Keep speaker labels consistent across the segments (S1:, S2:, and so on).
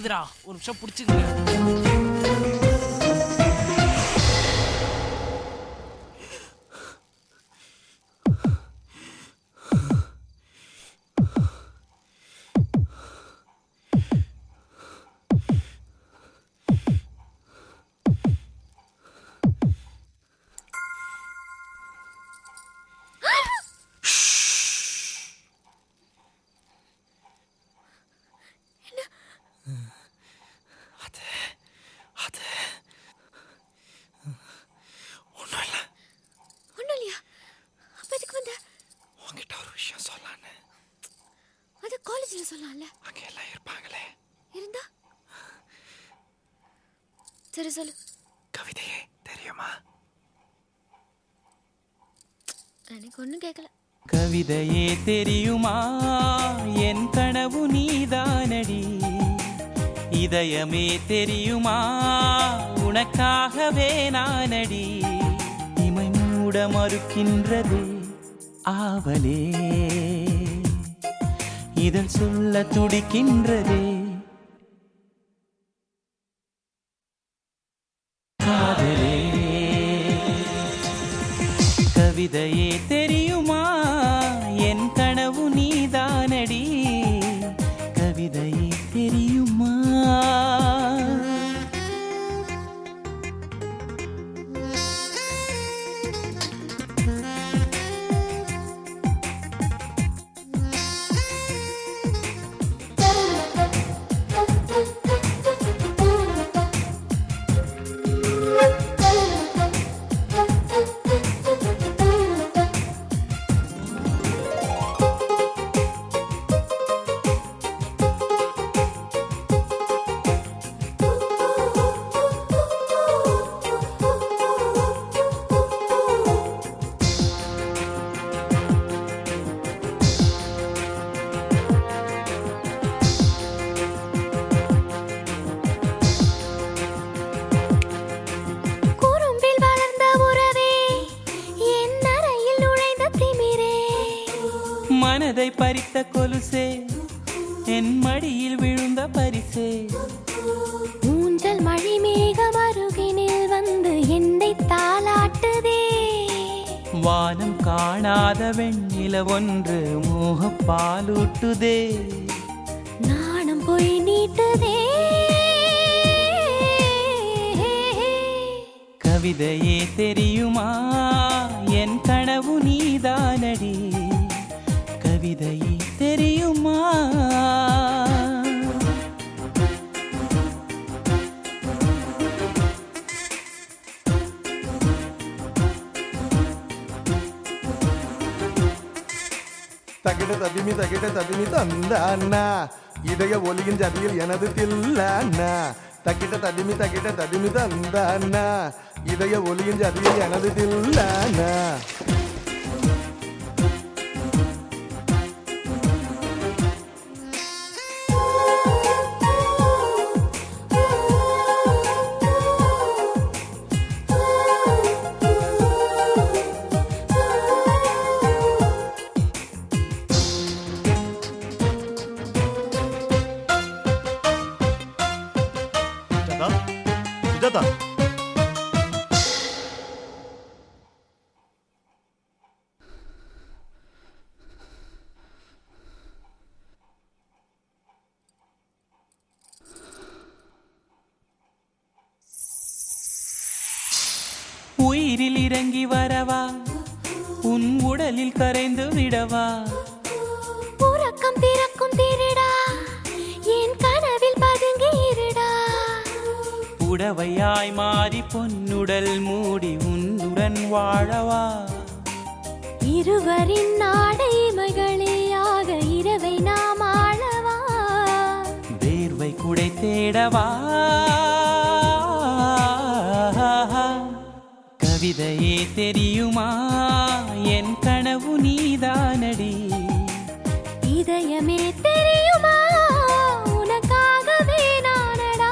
S1: வருதுடா, ஒரு நிமிஷம் பிடிச்சிக்கங்க.
S2: சொல்லலாம்ல.
S1: அங்க எல்லாம் இருப்பாங்களே.
S2: இருந்தா சரி சொல்லு.
S1: கவிதையே தெரியுமா?
S2: எனக்கு ஒண்ணும் கேட்கல.
S3: கவிதையே தெரியுமா? என் கனவு நீதானடி. இதயமே தெரியுமா? உனக்காகவே நானடி. இமை மூட மறுக்கின்றது ஆவலே, இதழ் சொல்ல துடிக்கின்றதே காதலே. கவிதையே தெரியுமா? என் கனவு நீதானடி. கவிதையே தெரியுமா? மனதை பறித்த கொலுசே, என் மடியில் விழுந்த பரிசே.
S2: ஊஞ்சல் மழை மேகம் அருகினில் வந்து என்னை தாலாட்டுதே.
S3: வானம் காணாத வெண்ணில ஒன்று மோகப்பாலூட்டுதே.
S2: நாணம் போய் நீட்டுதே.
S3: கவிதையே தெரியுமா? என் கனவு நீதானடி. கவிதையே தெரியுமா?
S4: தகிட ததிமி தந்த அண்ணா, இதய ஒலியின் ஜதியில் எனது தில்ல அண்ணா. தகிட ததிமி தந்த அண்ணா, இதய ஒலியின் ஜதியில் எனது தில்ல அண்ணா.
S5: சுஜாதா,
S3: உயிரில் இறங்கி வரவா? உன் உடலில் கரைந்து விடவா?
S2: உறக்கம் திறக்கும் திருடா, என் கனவில் பதுங்கி இருடா.
S3: புடவையாய் மாறி பொன்னுடல் மூடி உன்னுடன் வாழவா?
S2: இருவரின் நாடைமைகளேயாக இரவை நாம் ஆளவா?
S3: வேர்வை குடை தேடவா? கவிதையே தெரியுமா? என் கனவு நீதானடி.
S2: இதயமே தெரியுமா? உனக்காகவே நானடா.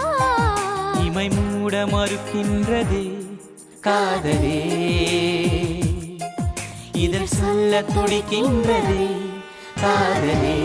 S3: இமை மூட மறுக்கின்றதே காதலே, இதழ் சொல்ல துடிக்கின்றதே காதலே.